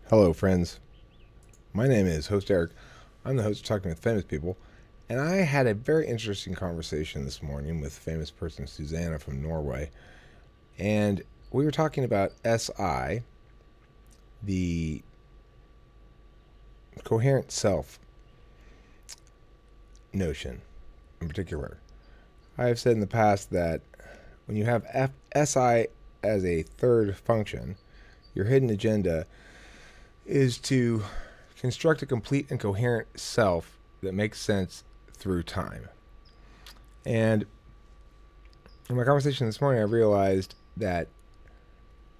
Hello, friends. My name is Host Eric. I'm the host of Talking with Famous People, and I had a very interesting conversation this morning with famous person Susanna from Norway, and we were talking about SI, the coherent self notion in particular. I have said in the past that when you have SI as a third function, your hidden agenda is to construct a complete and coherent self that makes sense through time. And in my conversation this morning, I realized that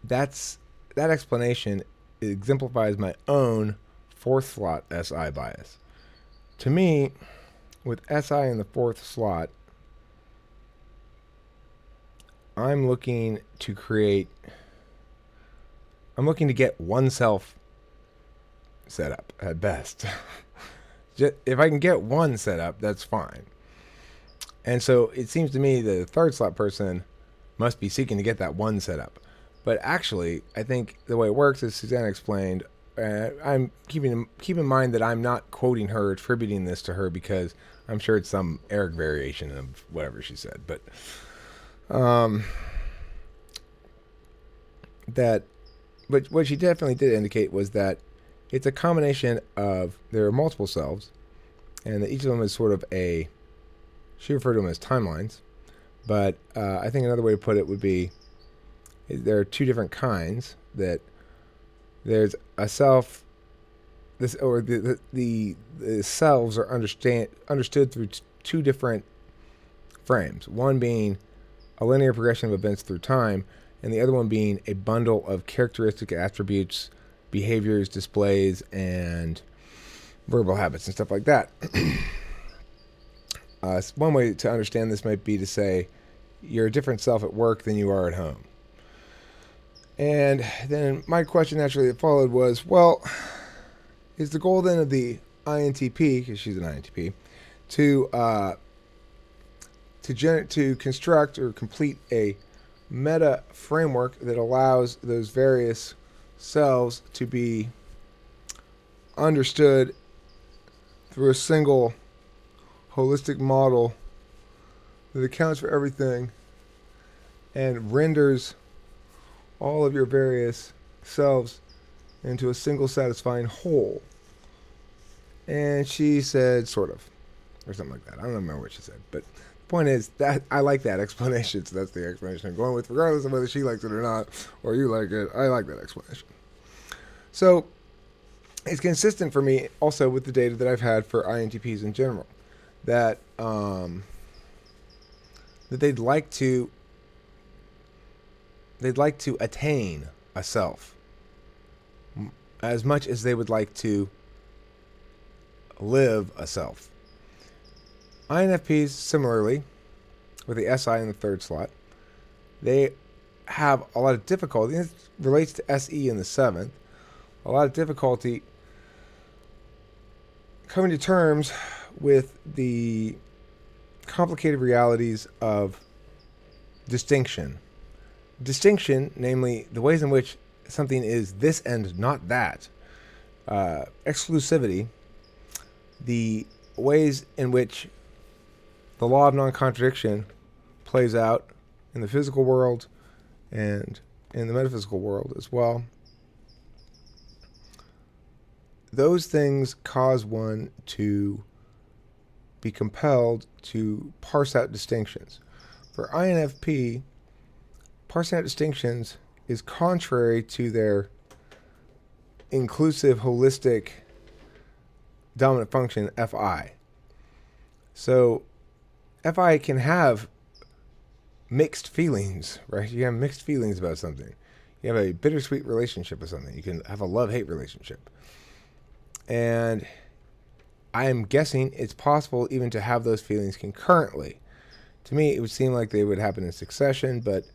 that explanation exemplifies my own fourth slot SI bias. To me, with SI in the fourth slot, I'm looking to get oneself set up at best. If I can get one set up, that's fine. And so it seems to me that the third slot person must be seeking to get that one set up. But actually, I think the way it works, as Susanna explained, I'm keep in mind that I'm not quoting her, attributing this to her, because I'm sure it's some Eric variation of whatever she said. But but what she definitely did indicate was that it's a combination of, there are multiple selves, and that each of them is sort of she referred to them as timelines. But I think another way to put it would be, there are two different kinds. That there's a self, the selves are understood through two different frames. One being a linear progression of events through time, and the other one being a bundle of characteristic attributes, behaviors, displays, and verbal habits and stuff like that. One way to understand this might be to say you're a different self at work than you are at home. And then my question naturally that followed was, well, is the goal then of the INTP, because she's an INTP, to construct or complete a meta framework that allows those various selves to be understood through a single holistic model that accounts for everything and renders all of your various selves into a single satisfying whole? And she said, sort of, or something like that. I don't remember what she said, but the point is that I like that explanation, so that's the explanation I'm going with, regardless of whether she likes it or not, or you like it. I like that explanation. So it's consistent for me also with the data that I've had for INTPs in general, that that they'd like to attain a self as much as they would like to live a self. INFPs, similarly, with the SI in the third slot, they have a lot of difficulty. This relates to SE in the seventh. A lot of difficulty coming to terms with the complicated realities of distinction. Distinction, namely the ways in which something is this and not that. Exclusivity, the ways in which the law of non-contradiction plays out in the physical world and in the metaphysical world as well. Those things cause one to be compelled to parse out distinctions. For INFP, parsing out distinctions is contrary to their inclusive, holistic, dominant function, FI. So FI can have mixed feelings, right? You have mixed feelings about something. You have a bittersweet relationship with something. You can have a love-hate relationship. And I am guessing it's possible even to have those feelings concurrently. To me, it would seem like they would happen in succession, but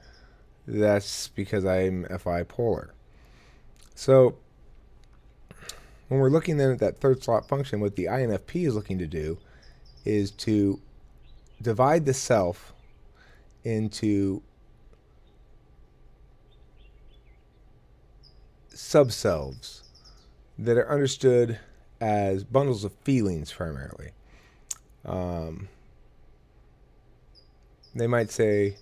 that's because I'm FI polar. So when we're looking then at that third slot function, what the INFP is looking to do is to divide the self into subselves, that are understood as bundles of feelings primarily. They might say,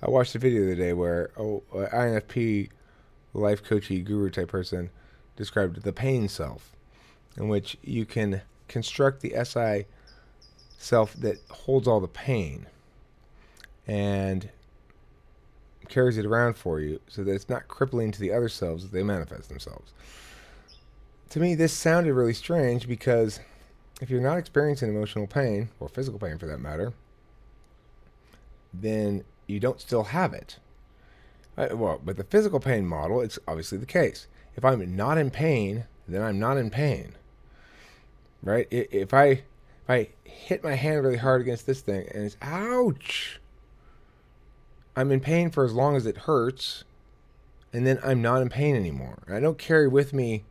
I watched a video the other day where an INFP life coachy guru type person described the pain self, in which you can construct the SI self that holds all the pain and carries it around for you so that it's not crippling to the other selves as they manifest themselves. To me, this sounded really strange because if you're not experiencing emotional pain, or physical pain for that matter, then you don't still have it. Well, with the physical pain model, it's obviously the case. If I'm not in pain, then I'm not in pain. Right? If I hit my hand really hard against this thing and it's ouch, I'm in pain for as long as it hurts, and then I'm not in pain anymore. I don't carry with me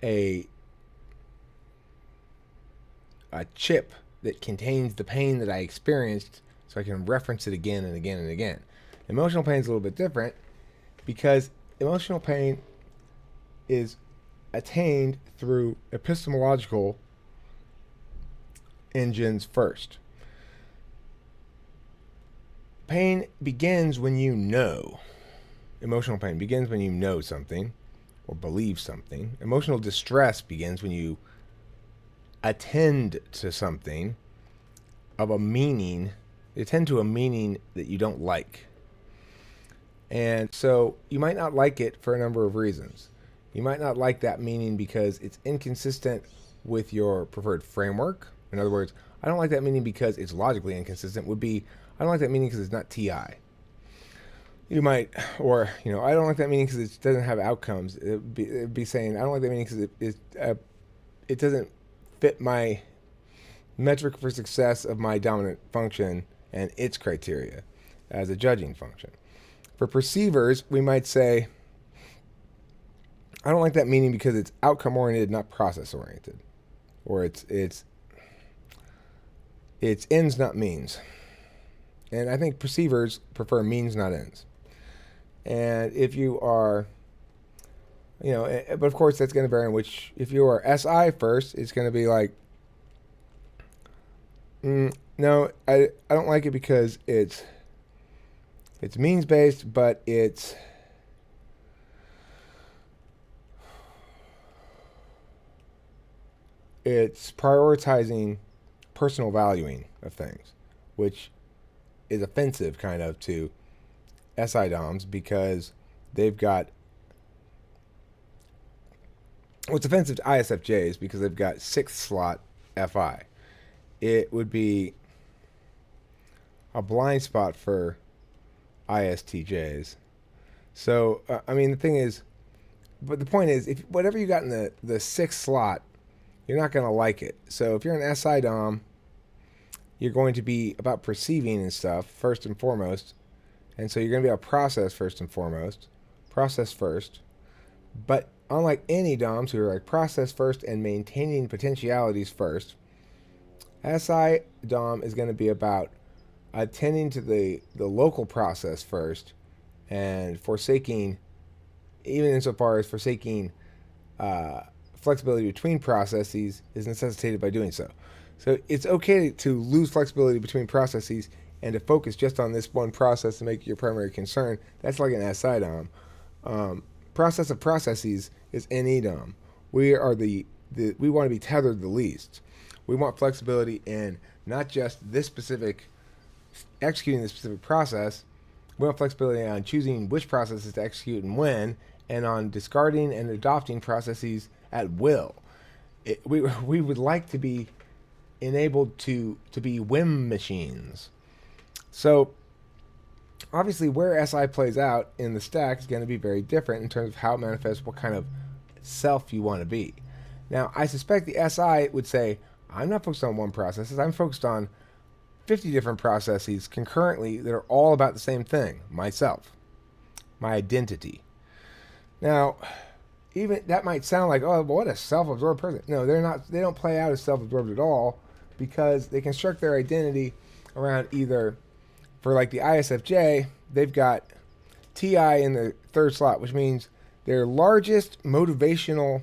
a chip that contains the pain that I experienced so I can reference it again and again and again. Emotional pain is a little bit different because emotional pain is attained through epistemological engines first. Pain begins when you know. Emotional pain begins when you know something or believe something. Emotional distress begins when you attend to something of a meaning. You attend to a meaning that you don't like. And so you might not like it for a number of reasons. You might not like that meaning because it's inconsistent with your preferred framework. In other words, I don't like that meaning because it's logically inconsistent would be, I don't like that meaning because it's not TI. You might, or, I don't like that meaning because it doesn't have outcomes. It'd be saying, I don't like that meaning because it doesn't fit my metric for success of my dominant function and its criteria as a judging function. For perceivers, we might say, I don't like that meaning because it's outcome oriented, not process oriented, or it's ends, not means. And I think perceivers prefer means, not ends. And if you are, but of course that's going to vary in which, if you are SI first, it's going to be like, no, I don't like it because it's means based, but it's prioritizing personal valuing of things, which is offensive kind of to SI DOMs because they've got, what's offensive to ISFJs because they've got 6th slot FI. It would be a blind spot for ISTJs. So, the thing is, but the point is, if whatever you got in the 6th slot, you're not going to like it. So if you're an SI DOM, you're going to be about perceiving and stuff first and foremost. And so you're going to be about process first and foremost. Process first. But unlike any DOMs who are like process first and maintaining potentialities first, SI DOM is going to be about attending to the local process first and forsaking, even insofar as forsaking flexibility between processes is necessitated by doing so. So it's okay to lose flexibility between processes and to focus just on this one process to make your primary concern. That's like an SI DOM. Process of processes is NE DOM. We want to be tethered the least. We want flexibility in not just this specific, executing this specific process. We want flexibility on choosing which processes to execute and when, and on discarding and adopting processes at will. We would like to be enabled to be whim machines. So obviously where SI plays out in the stack is going to be very different in terms of how it manifests, what kind of self you want to be. Now, I suspect the SI would say, I'm not focused on one process. I'm focused on 50 different processes concurrently that are all about the same thing, myself, my identity. Now, even that might sound like, oh, what a self-absorbed person. No, they're not. They don't play out as self-absorbed at all because they construct their identity around either, for like the ISFJ, they've got TI in the 3rd slot, which means their largest motivational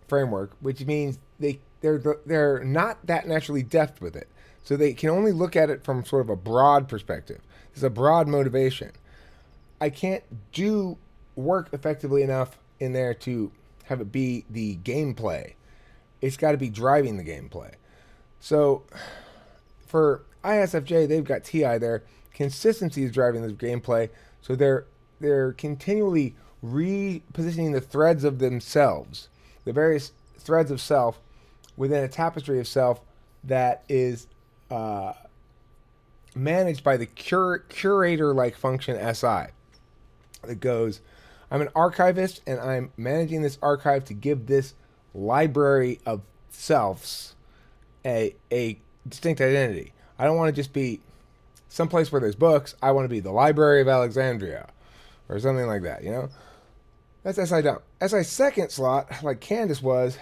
framework, which means they're not that naturally deft with it. So they can only look at it from sort of a broad perspective. It's a broad motivation. I can't do work effectively enough in there to have it be the gameplay. It's got to be driving the gameplay. So for ISFJ, they've got TI there. Consistency is driving the gameplay. So they're continually repositioning the threads of themselves, the various threads of self within a tapestry of self that is managed by the curator-like function SI. That goes, I'm an archivist and I'm managing this archive to give this library of selves a distinct identity. I don't want to just be someplace where there's books. I want to be the Library of Alexandria or something like that, you know? That's SI down. SI second slot, like Candace was,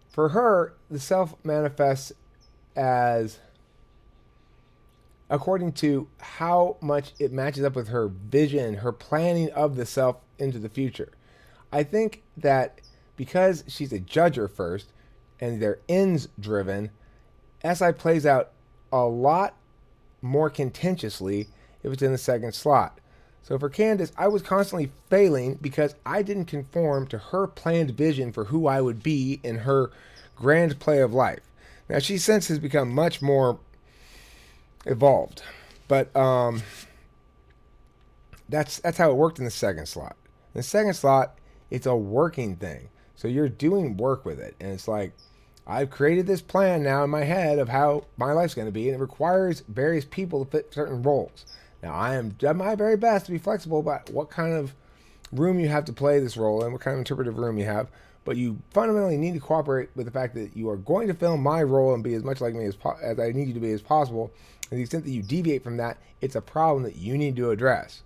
for her, the self manifests as according to how much it matches up with her vision, her planning of the self into the future. I think that because she's a judger first and they're ends driven, SI plays out a lot more contentiously if it's in the second slot. So for Candace, I was constantly failing because I didn't conform to her planned vision for who I would be in her grand play of life. Now she since has become much more evolved, but that's how it worked in the second slot. In the second slot, it's a working thing. So you're doing work with it, and it's like, I've created this plan now in my head of how my life's going to be, and it requires various people to fit certain roles. Now, I am done my very best to be flexible about what kind of room you have to play this role and what kind of interpretive room you have, but you fundamentally need to cooperate with the fact that you are going to film my role and be as much like me as I need you to be as possible. And to the extent that you deviate from that, it's a problem that you need to address.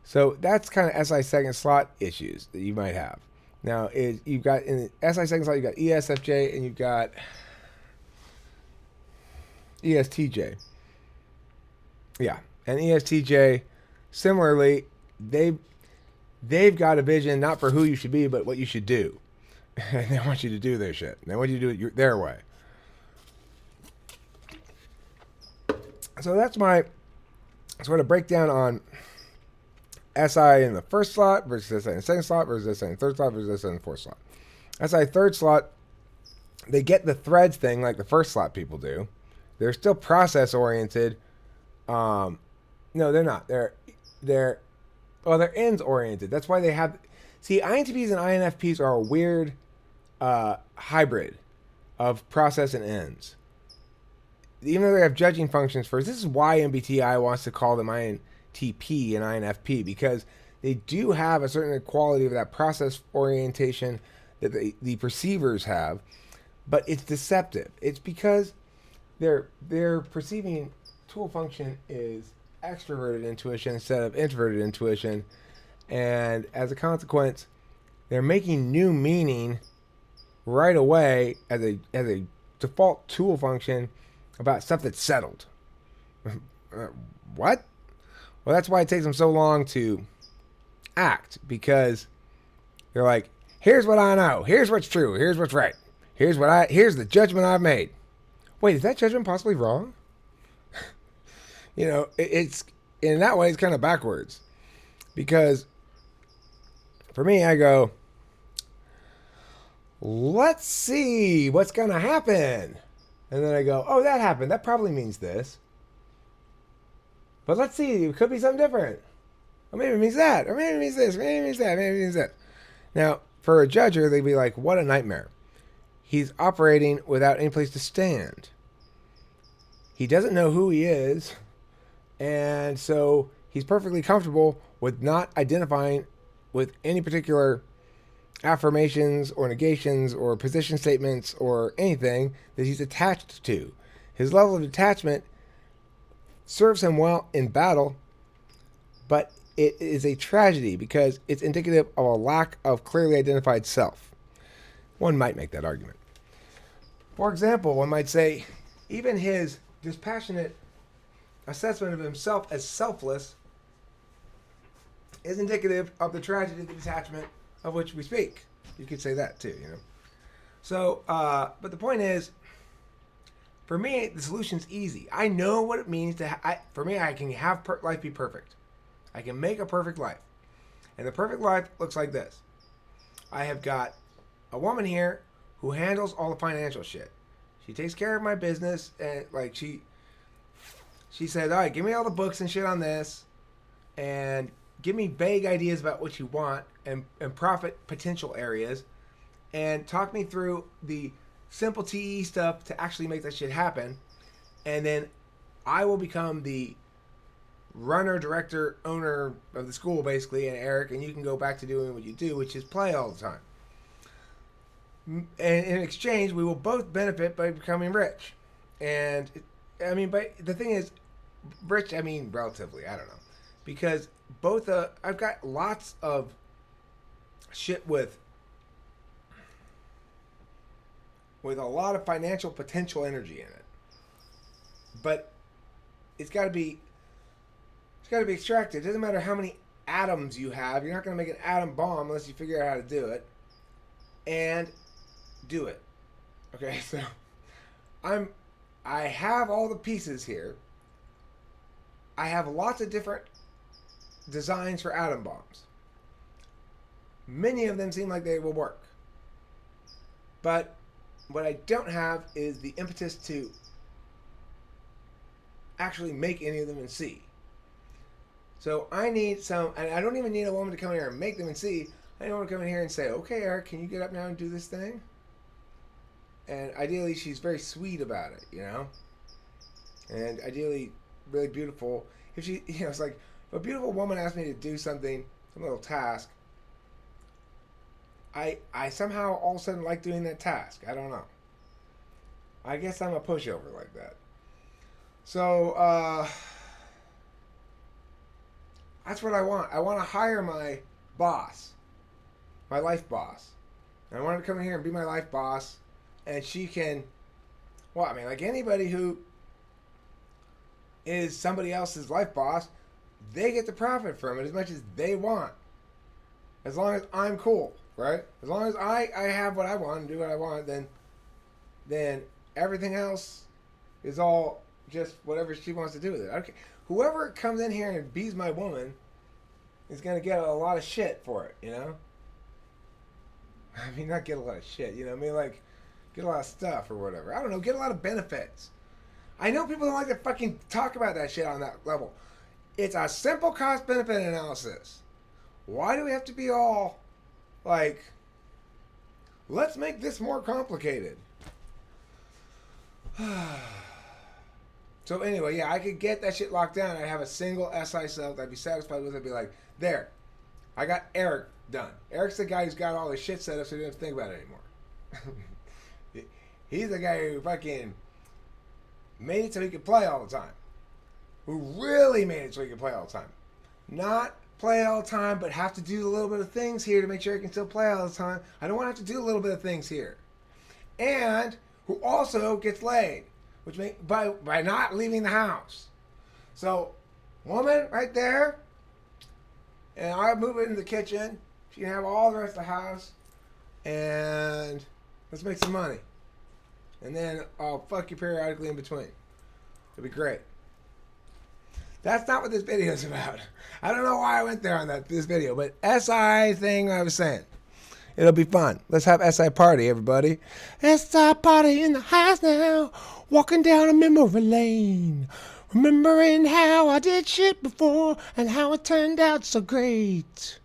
So that's kind of SI second slot issues that you might have. Now, you've got in the SI second slot, you've got ESFJ and you've got ESTJ. Yeah, and ESTJ, similarly, they've got a vision not for who you should be, but what you should do. And they want you to do their shit. They want you to do it their way. So that's my sort of breakdown on SI in the first slot versus SI in the second slot versus SI in the third slot versus SI in the fourth slot. SI third slot, they get the threads thing like the first slot people do. They're still process oriented. No, they're not. They're ends oriented. That's why they have. See, INTPs and INFPs are a weird hybrid of process and ends. Even though they have judging functions first, this is why MBTI wants to call them INTP and INFP, because they do have a certain quality of that process orientation that the perceivers have, but it's deceptive. It's because their perceiving tool function is extroverted intuition instead of introverted intuition, and as a consequence, they're making new meaning right away as a default tool function about stuff that's settled. What? Well, that's why it takes them so long to act, because they're like, here's what I know, here's what's true, here's what's right, here's the judgment I've made. Wait, is that judgment possibly wrong? You know, it's in that way it's kind of backwards, because for me, I go, let's see what's gonna happen. And then I go, oh, that happened. That probably means this. But let's see. It could be something different. Or maybe it means that. Or maybe it means this. Maybe it means that. Maybe it means that. Now, for a judger, they'd be like, what a nightmare. He's operating without any place to stand. He doesn't know who he is. And so he's perfectly comfortable with not identifying with any particular affirmations or negations or position statements or anything that he's attached to. His level of detachment serves him well in battle, but it is a tragedy because it's indicative of a lack of clearly identified self. One might make that argument. For example, one might say even his dispassionate assessment of himself as selfless is indicative of the tragedy of the detachment of which we speak. You could say that too, you know. So, but the point is, for me, the solution's easy. I know what it means to. For me, I can have life be perfect. I can make a perfect life, and the perfect life looks like this. I have got a woman here who handles all the financial shit. She takes care of my business, and like she said, all right, give me all the books and shit on this, and give me vague ideas about what you want and profit potential areas, and talk me through the simple TE stuff to actually make that shit happen, and then I will become the runner, director, owner of the school, basically, and Eric, and you can go back to doing what you do, which is play all the time. And in exchange, we will both benefit by becoming rich. And, I mean, but the thing is, rich, I mean, relatively, I don't know. Because both, I've got lots of shit with a lot of financial potential energy in it. But it's got to be extracted. It doesn't matter how many atoms you have. You're not going to make an atom bomb unless you figure out how to do it. And do it. Okay, so I have all the pieces here. I have lots of different designs for atom bombs. Many of them seem like they will work. But what I don't have is the impetus to actually make any of them and see. So I need some, and I don't even need a woman to come in here and make them and see. I need a woman to come in here and say, okay, Eric, can you get up now and do this thing? And ideally, she's very sweet about it, you know? And ideally, really beautiful. If she, you know, it's like, if a beautiful woman asks me to do something, some little task, I somehow all of a sudden like doing that task. I don't know. I guess I'm a pushover like that. So, that's what I want. I want to hire my boss, my life boss. And I want her to come in here and be my life boss. And she can, well, I mean, like anybody who is somebody else's life boss, they get to profit from it as much as they want. As long as I'm cool, right? As long as I have what I want and do what I want, then everything else is all just whatever she wants to do with it. Okay, whoever comes in here and bees my woman is going to get a lot of shit for it, you know? I mean, not get a lot of shit, you know? I mean, like, get a lot of stuff or whatever. I don't know, get a lot of benefits. I know people don't like to fucking talk about that shit on that level. It's a simple cost-benefit analysis. Why do we have to be all, like, let's make this more complicated? So anyway, yeah, I could get that shit locked down. I'd have a single SI cell that I'd be satisfied with. I'd be like, there, I got Eric done. Eric's the guy who's got all this shit set up so he doesn't have to think about it anymore. He's the guy who fucking made it so he could play all the time. Who really made it so he could play all the time. Not play all the time, but have to do a little bit of things here to make sure he can still play all the time. I don't want to have to do a little bit of things here. And who also gets laid, which by not leaving the house. So, woman right there, and I move into the kitchen. She can have all the rest of the house, and let's make some money. And then I'll fuck you periodically in between. It'll be great. That's not what this video is about. I don't know why I went there on this video, but SI thing I was saying. It'll be fun. Let's have SI party, everybody. SI party in the house now. Walking down a memory lane. Remembering how I did shit before and how it turned out so great.